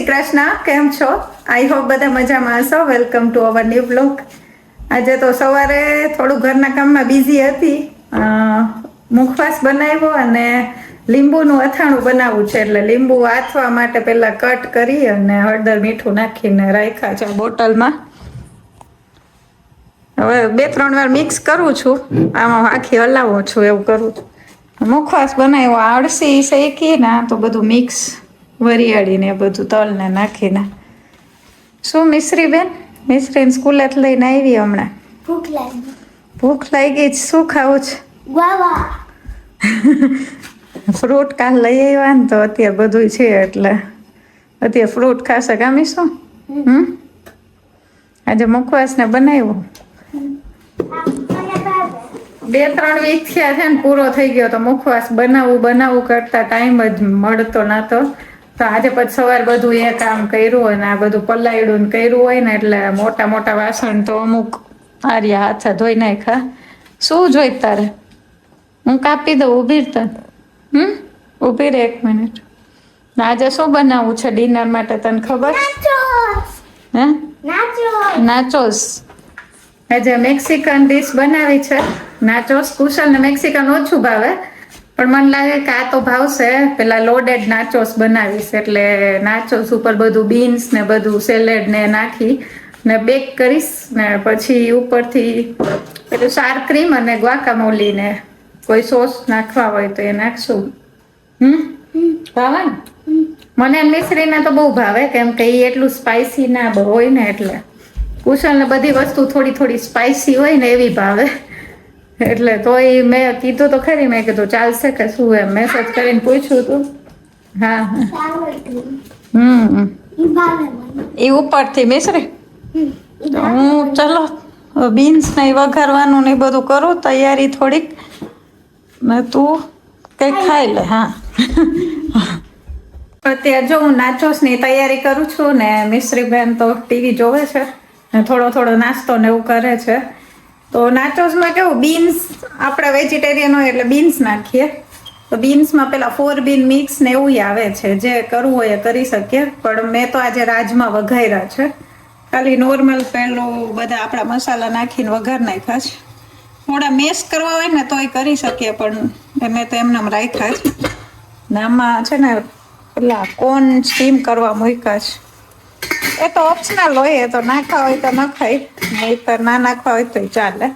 કૃષ્ણ, કેમ છો? I hope બધા મજામાં હશો. Welcome to our new blog. આજે તો સવારે થોડું ઘરના કામમાં બિઝી હતી. મુખવાસ બનાવ્યો અને લીંબુનું અથાણું બનાવવું છે, એટલે લીંબુ આથવા માટે પહેલા કટ કરી અને હળદર મીઠું નાખીને રાખ્યા છે બોટલમાં. હવે 2-3 વાર મિક્સ કરું છું, આમાં આખી હલાવું છું, એવું કરું છું. મુખવાસ બનાવ્યો, આળસી શેકીને તો બધું મિક્સ વરિયાળીને બધું તલને નાખીને. શું મિશ્રી બેન? મિશ્રીને સ્કૂલે લઈને આવી હમણાં. ભૂખ લાગી. શું ખાવું છે? ફ્રૂટ કાલ લઈ આવ્યા ને, તો અત્યારે બધું છે એટલે અત્યારે ફ્રૂટ ખાશે. કામી શું આજે મુખવાસ ને બનાવ્યો. 2-3 વીક થયા છે ને, પૂરો થઈ ગયો. તો મુખવાસ બનાવવું કરતા ટાઈમ જ મળતો નતો. તો આજે પછી સવાર બધું એ કામ કર્યું હોય ને આ બધું પલાયડું ને કર્યું હોય ને, એટલે મોટા વાસણ તો અમુક આર્યા હાથે ધોઈ નાખ્યા. શું જોઈ તારે? હું કાપી દઉં. ઊભી તને ઊભી રહે 1 મિનિટ. આજે શું બનાવવું છે ડિનર માટે, તને ખબર? હે, નાચોસ. આજે મેક્સિકન ડીશ બનાવી છે, નાચોસ. કુશલને મેક્સિકન ઓછું ભાવે, પણ મને લાગે કે આ તો ભાવશે. પેલા લોડેડ નાચોસ બનાવીશ, એટલે નાચોસ ઉપર બધું બીન્સ ને બધું સેલેડ ને નાખી ને બેક કરીશ, ને પછી ઉપરથી પેલું સાર ક્રીમ અને ગ્વાકામોલી ને કોઈ સોસ નાખવા હોય તો એ નાખશું. ભાવે ને? મને મિશ્રીને તો બહુ ભાવે, કેમ કે એ એટલું સ્પાઇસી ના હોય ને, એટલે કુશલને બધી વસ્તુ થોડી સ્પાઇસી હોય ને એવી ભાવે. એટલે તોય મેં કીધું તો ખરી, મેં કીધું ચાલશે કે શું, એમ મેસેજ કરીને પૂછ્યું તું. હા એ ઉપરથી મિશ્રી હું ચલો બીન્સ ને વઘારવાનું ને બધું કરું તૈયારી થોડીક, ને તું કંઈક ખાઈ લે. હા અત્યારે જો હું નાચોસની તૈયારી કરું છું ને મિશ્રીબેન તો ટીવી જોવે છે ને થોડો નાસ્તો ને એવું કરે છે. તો નાચોસમાં કેવું, બીન્સ આપણે વેજીટેરિયન હોય એટલે બીન્સ નાખીએ. તો બીન્સમાં પેલા 4 બીન મિક્સ ને એવું આવે છે, જે કરવું હોય એ કરી શકીએ. પણ મેં તો આજે રાજમાં વઘાર્યા છે, ખાલી નોર્મલ પેલું બધા આપણા મસાલા નાખીને વઘાર નાખ્યા છે. થોડા મેશ કરવા હોય ને તોય કરી શકીએ, પણ મેં તો એમને રાખ્યા છે. ને આમાં છે ને પેલા કોર્ન સ્ટીમ કરવા મૂક્યા છે. એ તો ઓપ્શનલ હોય, એ તો નાખવા હોય તો નખાય, નહીં તો ના નાખવા હોય તો ચાલે.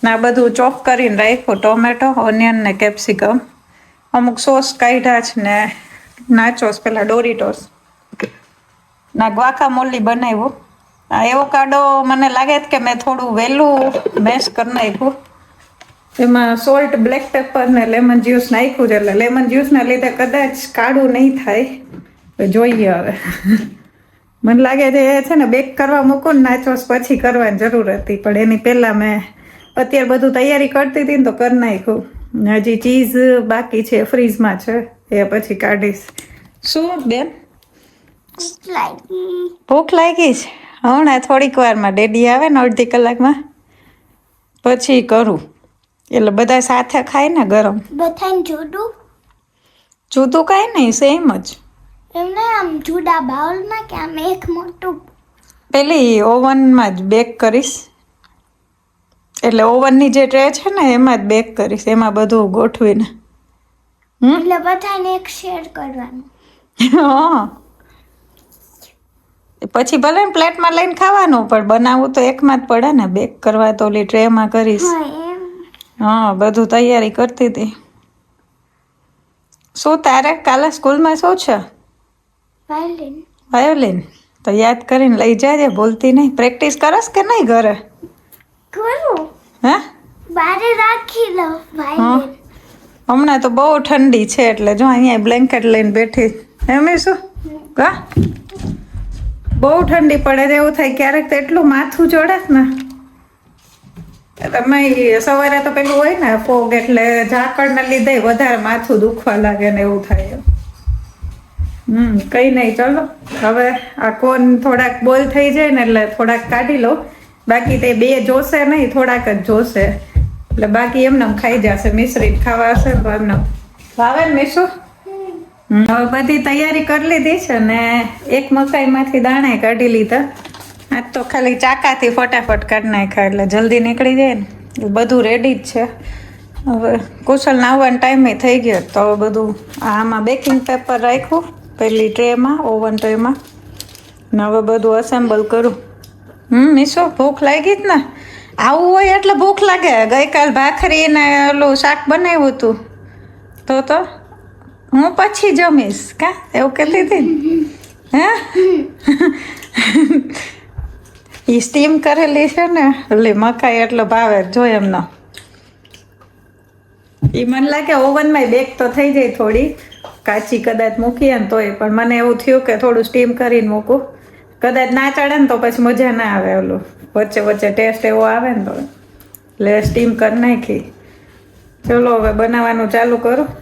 ના બધું ચોપ કરીને રાખ્યું, ટોમેટો, ઓનિયન ને કેપ્સિકમ. અમુક સોસ કાઢ્યા છે ને નાચોસ પેલા ડોરીટોસ ના ગ્વાકામોલી બનાવ્યું. એવોકાડો મને લાગે છે કે મેં થોડું વહેલું મેશ કરી નાખ્યું. એમાં સોલ્ટ, બ્લેક પેપર ને લેમન જ્યુસ નાખ્યું છે, એટલે લેમન જ્યુસના લીધે કદાચ કાળું નહીં થાય. તો જોઈએ હવે. મને લાગે છે એ છે ને બેક કરવા મૂકું ને નાચોસ પછી કરવાની જરૂર હતી, પણ એની પહેલાં મેં અત્યારે બધું તૈયારી કરતી હતી ને તો કરી નાખ્યું. હજી ચીઝ બાકી છે, ફ્રીજમાં છે, એ પછી કાઢીશ. શું બેન? ભૂખ લાગી છે? હમણાં થોડીક વારમાં ડેડી આવે ને, અડધી કલાકમાં પછી કરું. એટલે બધા સાથે ખાય ને ગરમ. બધાને જુદું કાંઈ નહીં, સેમ જ. એમને આમ જુદા બાઉલમાં કે આમ એક મોટું? પેલી ઓવનમાં જ બેક કરીશ, એટલે ઓવનની જે ટ્રે છે ને એમાં જ બેક કરીશ, એમાં બધું ગોઠવીને. એટલે બધાને એક શેર કરવાનું. હા, પછી ભલે ને પ્લેટમાં લઈને ખાવાનું, પણ બનાવવું તો એકમાં જ પડે ને. બેક કરવા તો ઓલી ટ્રેમાં કરીશ. હા, બધું તૈયારી કરતી હતી. શું તારે કાલે સ્કૂલમાં શું છે? વાયોલિન. તો યાદ કરીને લઈ જાજે, ભૂલતી નહીં. પ્રેક્ટિસ કરસ કે નહીં ઘરે? કરું. હે, બારે રાખી લો વાયોલિન. હમણાં તો બહુ ઠંડી છે, એટલે જો અહીંયા બ્લેન્કેટ લઈને બેઠી. એમ શું કા બહુ ઠંડી પડે છે, એવું થાય ક્યારેક તો એટલું માથું ચડે ને. તમે સવારે તો પેલું હોય ને ફોગ, એટલે ઝાકળને લીધે વધારે માથું દુખવા લાગે ને એવું થાય. કઈ નહીં, ચલો હવે આ કોર્ન થોડાક બોલ થઈ જાય ને એટલે થોડાક કાઢી લો. બાકી તે 2 જોશે નહીં, થોડાક જ જોશે, એટલે બાકી એમને ખાઈ જશે. મિશ્રી ખાવા હશે તો એમને ભાવે ને. મીશું હવે બધી તૈયારી કરી લીધી છે ને એક મકાઈમાંથી દાણા કાઢી લીધા. આજ તો ખાલી ચાકાથી ફટાફટ કાઢી નાખ્યા એટલે જલ્દી નીકળી જાય ને. એ બધું રેડી જ છે. હવે કુશલ નાવાનો ટાઈમે થઈ ગયો તો હવે બધું આમાં બેકિંગ પેપર રાખ્યું પેલી ટ્રેમાં, ઓવન ટ્રેમાં. ને હવે બધું અસેમ્બલ કરું. મીશો ભૂખ લાગી જ ને. આવું હોય એટલે ભૂખ લાગે. ગઈકાલ ભાખરી ને ઓલું શાક બનાવ્યું હતું તો હું પછી જમીશ કા એવું કહેતી હતી હે. એ સ્ટીમ કરેલી છે ને એટલે મકાઈ એટલે ભાવે જો એમનો. એ મને લાગે ઓવનમાં બેક તો થઈ જાય થોડી કાચી કદાચ મૂકીએ ને તોય, પણ મને એવું થયું કે થોડું સ્ટીમ કરીને મૂકું. કદાચ ના ચડે ને તો પછી મજા ના આવે. ઓલું વચ્ચે વચ્ચે ટેસ્ટ એવો આવે ને તો એટલે સ્ટીમ કરી નાખી. ચલો હવે બનાવવાનું ચાલુ કરું.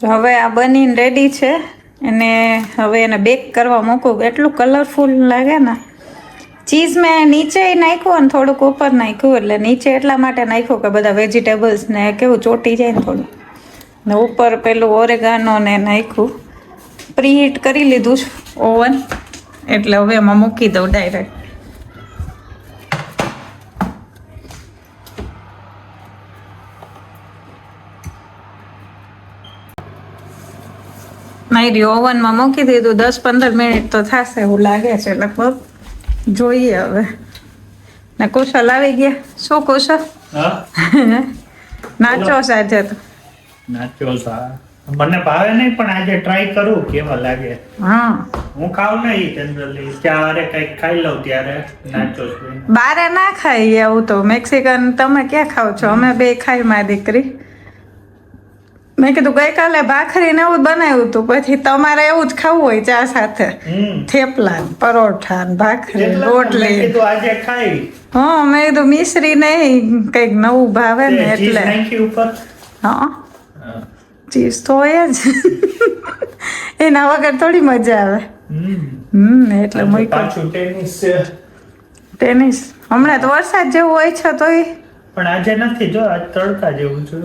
હવે આ બનીને રેડી છે અને હવે એને બેક કરવા મૂકું. એટલું કલરફુલ લાગે ને. ચીઝ મેં નીચે નાખ્યું અને થોડુંક ઉપર નાખ્યું. એટલે નીચે એટલા માટે નાખ્યું કે બધા વેજીટેબલ્સ ને કેવું ચોટી જાય ને થોડું. ને ઉપર પેલું ઓરેગાનો ને નાખ્યું. પ્રીહીટ કરી લીધું ઓવન એટલે હવે એમાં મૂકી દઉં ડાયરેક્ટ. મારી ઓવનમાં મૂકી દીધું. 10-15 મિનિટ તો થશે એવું લાગે છે લગભગ. જોઈએ હવે. ને કુશલ આવી ગયા. શું કુશલ? નાચો આજે તો. નાચો મને ભાવે નહીં પણ આજે ટ્રાય કરું કેવા લાગે. હા હું ખાવ નહીં જનરલી. ચારે કઈક ખાઈ લઉં ત્યારે નાચો. બારે ના ખાઈ એવું તો. મેક્સિકન તમે ક્યાં ખાવ છો? અમે બે ખાઈ મારી દીકરી. મેં કીધું ગઈકાલે ભાખરી ને એવું બનાવ્યું હતું, પછી તમારે એવું જ ખાવું હોય ચા સાથે. થેપલા પરોઠા ભાખરી રોટલી. આજે ખાઈ. હા મેં કીધું મિશ્રી નહીં કઈક નવું ભાવે ને એટલે. હા ચીઝ તો હોય જ. એના વગર થોડી મજા આવે. એટલે પાછું ટેનિસ હમણાં તો વરસાદ જેવું હોય છે તોય. પણ આજે નથી. જો આજ તડકા જેવું છે.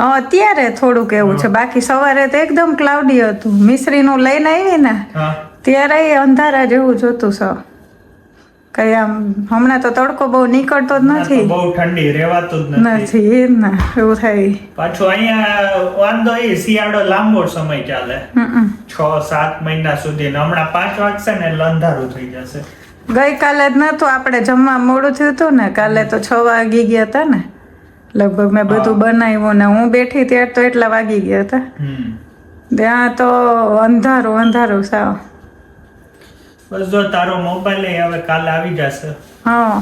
અત્યારે થોડુંક એવું છે. બાકી સવારે તો એકદમ ક્લાઉડી હતું. મિશ્રીનું લઈને આવી ને ત્યારે અંધારા જેવું જોતું સૌ. કઈ આમ હમણાં તો તડકો બહુ નીકળતો જ નથી. બહુ ઠંડી રહેવાતું જ નથી. એ ને એવું થાય. પાછું અહીંયા વાંધો એ શિયાળો લાંબો સમય ચાલે. 6-7 મહિના સુધી. હમણાં 5 વાગશે ને એટલે અંધારું થઈ જશે. ગઈકાલે જ નતું. આપણે જમવા મોડું થયું હતું ને. કાલે તો 6 વાગી ગયા હતા ને લગભગ. મેં બધું બનાવ્યું ને હું બેઠી ત્યારે તો એટલા વાગી ગયા હતા. ત્યાં તો અંધારું અંધારું સાવ. બસ જો તારો મોબાઈલ હવે કાલે આવી જશે. હા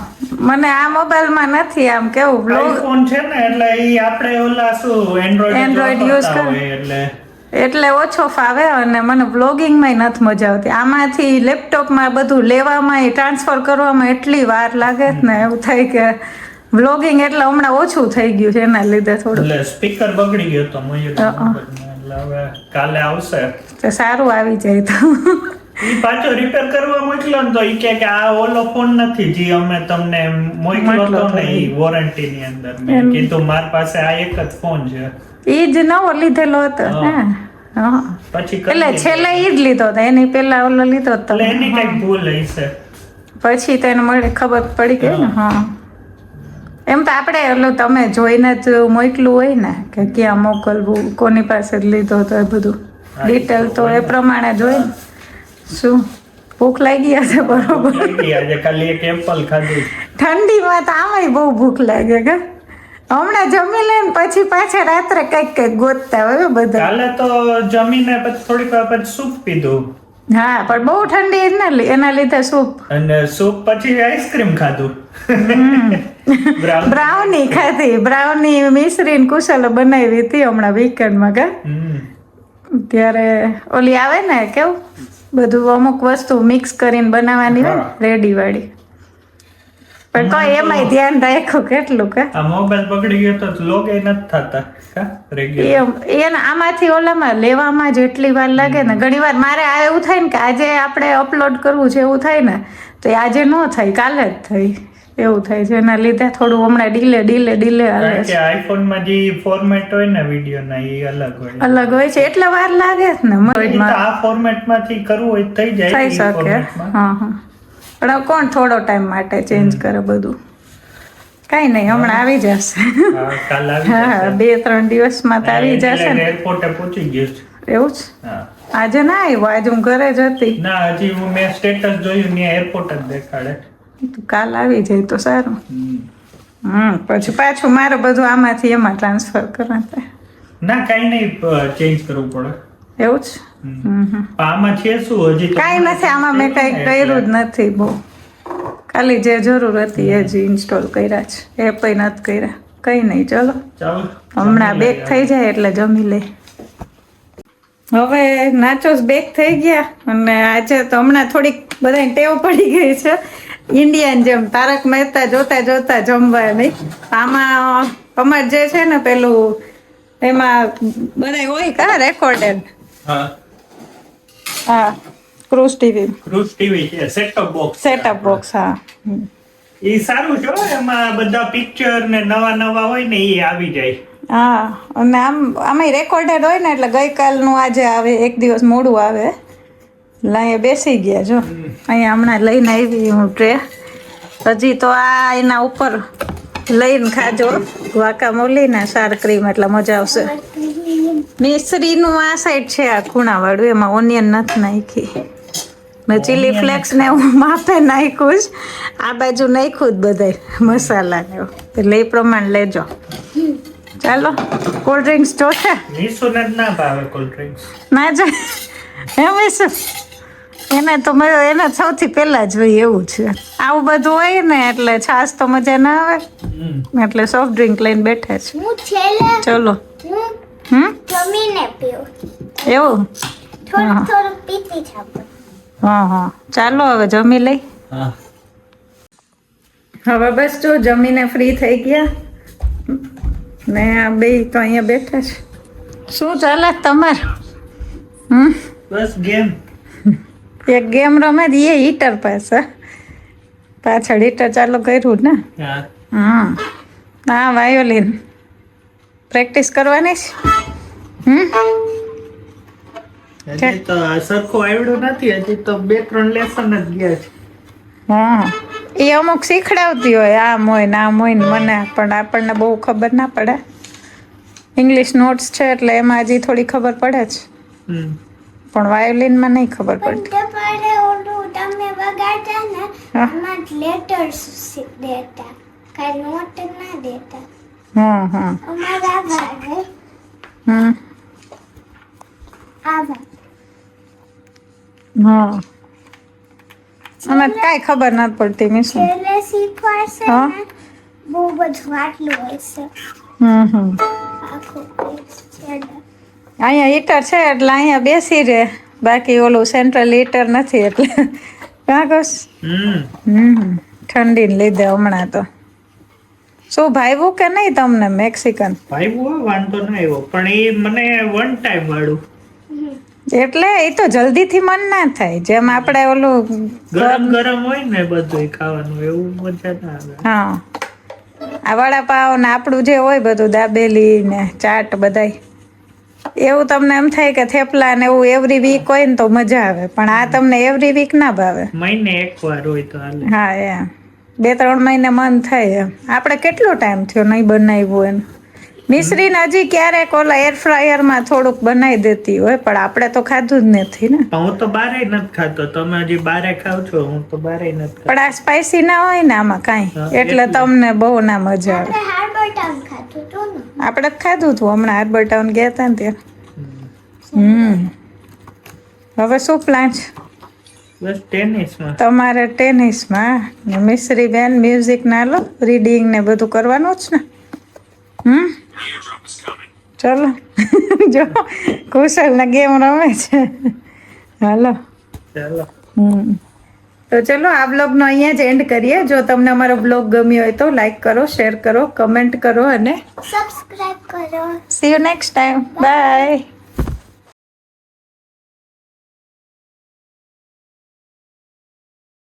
મને આ મોબાઈલમાં નથી આમ કેવું આઈફોન છે ને એટલે ઈ આપણે ઓલા શું એન્ડ્રોઈડ યુઝ કરે એટલે ઓછો ફાવે. અને મને બ્લોગિંગમાં નથી મજા આવતી. આમાંથી લેપટોપમાં બધું લેવામાં ટ્રાન્સફર કરવામાં એટલી વાર લાગે ને એવું થાય કે વ્લોગિંગ એટલે હમણાં ઓછું થઈ ગયું છે એના લીધે થોડું. એટલે સ્પીકર બગડી ગયો તો એટલે હવે કાલે આવશે તો સારું આવી જાય તો. ઈ પાછો રિપેર કરવા મોકલ્યો ને તો ઈ કે આ ઓલો ફોન નથી જે અમે તમને મોકલ્યો તો ને ઈ વોરંટી ની અંદર. મેં કીધું મારી પાસે આ એક જ ફોન છે. ઈ જ નવો લીધેલો હતો ને. પછી એટલે છેલ્લે ઈ જ લીધો હતો. એની પેલા ઓલો લીધો હતો. એની કઈક ભૂલ હશે. પછી તેને મળે ખબર પડી ગઈ ને. હા એમ તો આપણે ઓલું તમે જોઈને જ મોકલું હોય ને કે ક્યાં મોકલવું, કોની પાસે લીધો તો એ બધું ડિટેલ તો એ પ્રમાણે જોઈ ને. શું ભૂખ લાગી હશે બરોબર. આજે ખાલી એક એપલ ખાધું. ઠંડીમાં તો આમાંય બહુ ભૂખ લાગે કે હમણાં જમી લે ને પછી પાછા રાત્રે કઈક ગોતતા હોય બધા. કાલે તો જમીને પછી થોડીક વાર પછી સૂપ પીધું. હા પણ બહુ ઠંડી એના લીધે સૂપ અને સૂપ પછી આઈસ્ક્રીમ ખાધું. બ્રાઉની ખાધી. બ્રાઉની મિશ્રી ને કુશલે બનાવી હતી હમણાં વીકેન્ડમાં કે ત્યારે ઓલી આવે ને કેવું બધું અમુક વસ્તુ મિક્સ કરીને બનાવવાની હોય રેડી વાળી. પણ તો એમાંય ધ્યાન રાખ્યું કેટલું કે આ મોબાઈલ પકડી ગયો તો લોગ એ નથી થતા એને આમાંથી ઓલામાં લેવામાં જેટલી વાર લાગે ને ઘણી વાર મારે આ એવું થાય ને કે આજે આપણે અપલોડ કરવું છે એવું થાય ને તો એ આજે ન થાય કાલે જ થાય એવું થાય છે. એના લીધે થોડું હમણાં ડીલે હાલે છે. આઈફોન માં જે ફોર્મેટ હોય ને વિડિયો ના એ અલગ હોય છે એટલે વાર લાગે ને. આ ફોર્મેટ માંથી કરવું હોય થઈ જાય થઈ શકે. હા પણ કોણ થોડો ટાઈમ માટે ચેન્જ કરે બધું. કઈ નહીં હમણાં આવી જશે. હા 2-3 દિવસમાં તો આવી જશે ને. એરપોર્ટે પહોંચી ગયો છે. એવું જ આજે ના આવ્યો. આજે હું ઘરે જ હતી. ના હજી હું મેં સ્ટેટસ જોયું ને એરપોર્ટ જ દેખાડે. કાલ આવી જાય તો સારું. પછી પાછું મારે બધું આમાંથી એમાં ટ્રાન્સફર કરવાનું. ના કઈ નહીં ચેન્જ કરવું પડે. એવું જ. આમાં છે શું હજી કઈ નથી આમાં મેં કઈ કર્યું જ નથી બહુ. ખાલી જે જરૂર હતી એ જ ઇન્સ્ટોલ કર્યા છે. એપ નથી કર્યા. કઈ નહીં ચલો હમણાં બેક થઈ જાય એટલે જમી લે. હવે નાચોસ બેક થઈ ગયા અને આજે તો હમણાં થોડીક બધાને ટેવ પડી ગઈ છે ઇન્ડિયન જેમ તારક મહેતા જોતા જમવા નહીં. આમાં અમાર જે છે ને પેલું એમાં બધા હોય કા રેકોર્ડેડ. હા ક્રુઝ ટીવી છે સેટઅપ બોક્સ. હા એ સારું છે એમાં બધા પિક્ચર ને નવા હોય ને એ આવી જાય. હા અને આમાંય રેકોર્ડેડ હોય ને એટલે ગઈકાલનું આજે આવે એક દિવસ મોડું આવે. અહીંયા બેસી ગયા જો અહીંયા હમણાં લઈને આવી હું ટ્રે. હજી તો આ એના ઉપર લઈને ખાજો વાકામોલી ને સાર ક્રીમ એટલે મજા આવશે. મિશ્રીનું આ સાઈડ છે આ ખૂણાવાળું એમાં ઓનિયન નથી નાખી ને ચીલી ફ્લેક્સ ને હું માપે નાખ્યું જ. આ બાજુ નાખ્યું જ બધાય મસાલા ને એટલે એ પ્રમાણે લેજો. ચાલો કોલ્ડ ડ્રિંક્સ જોશે ના ભાવે કોલ્ડ ડ્રિંક્સ ના જાય એમ એને તો એને સૌથી પહેલા જ હોય એવું છે. આવું બધું હોય ને એટલે છાશ તો મજા ના આવે એટલે સોફ્ટ ડ્રિંક લઈને બેઠા છે. ચલો જમીને પીવું એવું થોડું પીતી છું. હા ચાલો હવે જમી લઈ. હવે બસ જો જમીને ફ્રી થઈ ગયા ને આ બે તો અહીંયા બેઠા છે. શું ચાલે તમાર? બસ ગેમ એક ગેમ રમે એ હીટર પાસે પાછળ હીટર ચાલુ કર્યું ને. હા વાયોલિન પ્રેક્ટિસ કરવાની છે. હજી તો સરખું આવડ્યું નથી. હજી તો 2-3 લેસન જ ગયા છે. હા એ અમુક શીખડાવતી હોય આમ હોય ને આમ હોય ને મને પણ આપણને બહુ ખબર ના પડે. ઇંગ્લિશ નોટ્સ છે એટલે એમાં હજી થોડી ખબર પડે છે પણ વાયોલિનમાં નહીં ખબર પડતી. તમે વગાડતા ને એમાં લેટર્સ દેતા કઈ નોટ ના દેતા. અમારા ભાગે મને કાંઈ ખબર નથી પડતી મિસ. છેલ્લે શીખવાડશે ને બહુ બધું આટલું હોય છે. આખું અહીંયા હીટર છે એટલે અહીંયા બેસી રહે. બાકી ઓલું સેન્ટ્રલ હીટર નથી એટલે કાં કસ ઠંડીને લીધે હમણાં તો. શું ભાઈવું કે નહીં તમને મેક્સિકન? ભાઈવું વાંધો ના આવ્યો પણ એ મને વન ટાઈમ વાળું એટલે એ તો જલ્દીથી મન ના થાય જેમ આપણે ઓલું ગરમ હોય ને બધું ખાવાનું એવું મજા ના આવે. હા આ વડાપાવ ને આપણું જે હોય બધું દાબેલી ને ચાટ બધાય એવું તમને એમ થાય કે થેપલા ને એવું એવરી વીક હોય ને તો મજા આવે, પણ આ તમને એવરી વીક ના ભાવે. મહિને એકવાર હોય તો હાલે. હા એમ 2-3 મહિને મન થાય એમ. આપણે કેટલો ટાઈમ થયો નહીં બનાવ્યું એમ. મિશ્રીને હજી ક્યારેક ઓલા એર ફ્રાયરમાં થોડુંક બનાવી દેતી હોય, પણ આપણે તો ખાધું જ નથી ને. પણ હું તો બારે નથી ખાતો, તમે હજી બારે ખાવ છો, હું તો બારે નથી ખાતો. પણ આ સ્પાઈસી ના હોય ને આમાં કાંઈ, હા, એટલે એટલે. તમને બહુ ના મજા આવે. આપણે હાર્બર ટાઉન ખાધું હતું ને. આપણે જ ખાધું હતું હમણાં હાર્બર ટાઉન ગયા હતા ને ત્યાં. હમ. હવે શું પ્લાન છે બસ ટેનિસમાં. તમારે? ટેનિસમાં ને મિશ્રી બેન મ્યુઝિક ના લો, રીડિંગ ને બધું કરવાનું જ ને. ચલો જો કુશલ ને ગેમ રમે છે. હાલો. ચાલો. તો ચલો આ બ્લોગનો અહીંયા જ એન્ડ કરીએ. જો તમને અમારો બ્લોગ ગમ્યો હોય તો લાઈક કરો, શેર કરો, કમેન્ટ કરો અને સબસ્ક્રાઇબ કરો. See you next time. By.